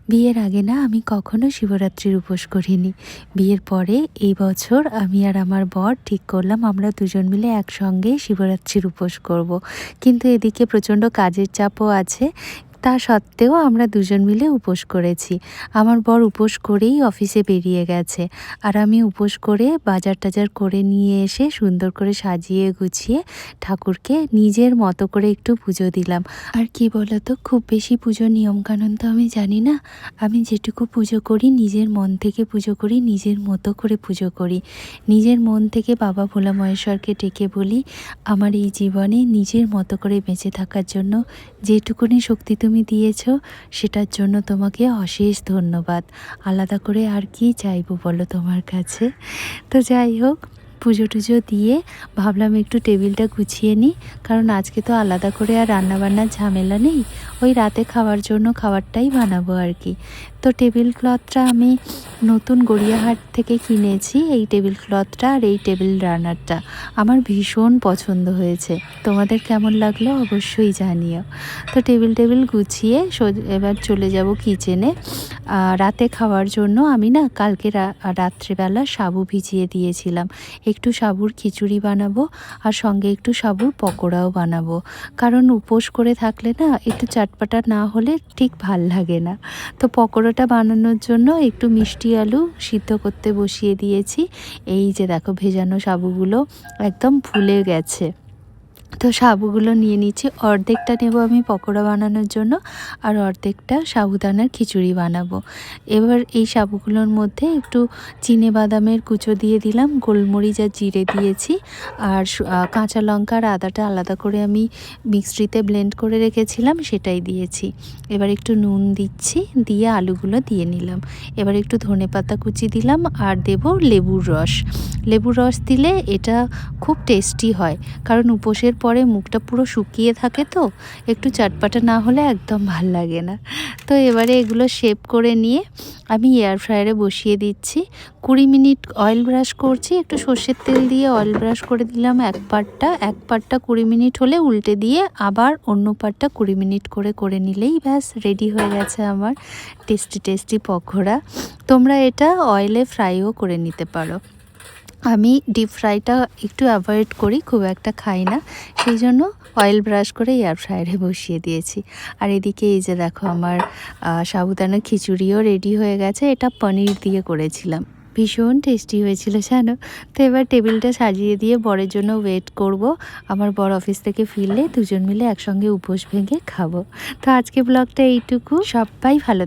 বিয়ের আগে না আমি কখনো শিবরাত্রির উপোস করিনি। বিয়ের পরে এই বছর আমি আর আমার বর ঠিক করলাম আমরা দুজন মিলে একসঙ্গে শিবরাত্রির উপোস করব। কিন্তু এদিকে প্রচণ্ড কাজের চাপও আছে। তা সত্ত্বেও আমরা দুজন মিলে উপোস করেছি। আমার বর উপোস করেই অফিসে বেরিয়ে গেছে। আর আমি উপোস করে বাজার টাজার করে নিয়ে এসে সুন্দর করে সাজিয়ে গুছিয়ে ঠাকুরকে নিজের মতো করে একটু পুজো দিলাম। আর কি বলতো, খুব বেশি পুজোর নিয়মকানুন তো আমি জানি না। আমি যেটুকু পুজো করি নিজের মন থেকে পুজো করি, নিজের মতো করে পুজো করি। নিজের মন থেকে বাবা ভোলা মহেশ্বরকে ডেকে বলি, আমার এই জীবনে নিজের মতো করে বেঁচে থাকার জন্য যেটুকুনি শক্তি তুমি দিয়েছো সেটার জন্য তোমাকে অশেষ ধন্যবাদ। আলাদা করে আর কি চাইবো বলো তোমার কাছে। তো যাই হোক, পুজো টুজো দিয়ে ভাবলাম একটু টেবিলটা গুছিয়ে নিই, কারণ আজকে তো আলাদা করে আর রান্নাবান্নার ঝামেলা নেই। ওই রাতে খাওয়ার জন্য খাবারটাই বানাবো আর কি। তো টেবিল ক্লথটা আমি নতুন গড়িয়াহাট থেকে কিনেছি। এই টেবিল ক্লথটা আর এই টেবিল রানারটা আমার ভীষণ পছন্দ হয়েছে। তোমাদের কেমন লাগলো অবশ্যই জানিও। তো টেবিল গুছিয়ে এবার চলে যাব কিচেনে। রাতে খাওয়ার জন্য আমি না কালকে রাত্রেবেলা সাবু ভিজিয়ে দিয়েছিলাম। একটু সাবুর খিচুড়ি বানাবো আর সঙ্গে একটু সাবুর পকোড়াও বানাবো। কারণ উপোস করে থাকলে না একটু চটপাটা না হলে ঠিক ভাল লাগে না। তো পকোড়াটা বানানোর জন্য একটু মিষ্টি আলু সিদ্ধ করতে বসিয়ে দিয়েছি। এই যে দেখো, ভেজানো সাবুগুলো একদম ফুলে গেছে। তো সাবুগুলো নিয়ে নিচ্ছি। অর্ধেকটা নেব আমি পকোড়া বানানোর জন্য, আর অর্ধেকটা সাবুদানার খিচুড়ি বানাবো। এবার এই সাবুগুলোর মধ্যে একটু চিনে বাদামের কুচো দিয়ে দিলাম, গোলমরিচ আর জিরে দিয়েছি, আর কাঁচা লঙ্কা আর আদাটা আলাদা করে আমি মিক্সিতে ব্লেন্ড করে রেখেছিলাম, সেটাই দিয়েছি। এবার একটু নুন দিচ্ছি, দিয়ে আলুগুলো দিয়ে নিলাম। এবার একটু ধনেপাতা কুচি দিলাম আর দেব লেবুর রস। লেবুর রস দিলে এটা খুব টেস্টি হয়, কারণ উপোসের পরে মুখটা পুরো শুকিয়ে থাকে, তো একটু চটপাটা না হলে একদম ভাল লাগে না। তো এবারে এগুলো শেপ করে নিয়ে আমি এয়ার ফ্রায়ারে বসিয়ে দিচ্ছি। 20 মিনিট অয়েল ব্রাশ করছি, একটু সর্ষের তেল দিয়ে অয়েল ব্রাশ করে দিলাম এক পাটটা 20 মিনিট হলে উল্টে দিয়ে আবার অন্য পাটটা 20 মিনিট করে নিলেই ব্যাস রেডি হয়ে গেছে আমার টেস্টি পকোড়া। তোমরা এটা অয়েলে ফ্রাইও করে নিতে পারো। আমি ডিপ ফ্রাইটা একটু অ্যাভয়েড করি, খুব একটা খাই না, সেই জন্য অয়েল ব্রাশ করে এয়ার ফ্রায়ারে বসিয়ে দিয়েছি। আর এদিকে এই যে দেখো, আমার সাবুদানার খিচুড়িও রেডি হয়ে গেছে। এটা পনির দিয়ে করেছিলাম, ভীষণ টেস্টি হয়েছিল জানো। তো এবার টেবিলটা সাজিয়ে দিয়ে বরের জন্য ওয়েট করব। আমার বর অফিস থেকে ফিরলে দুজন মিলে একসঙ্গে উপোস ভেঙে খাবো। তো আজকে ব্লগটা এইটুকু। সবাই ভালো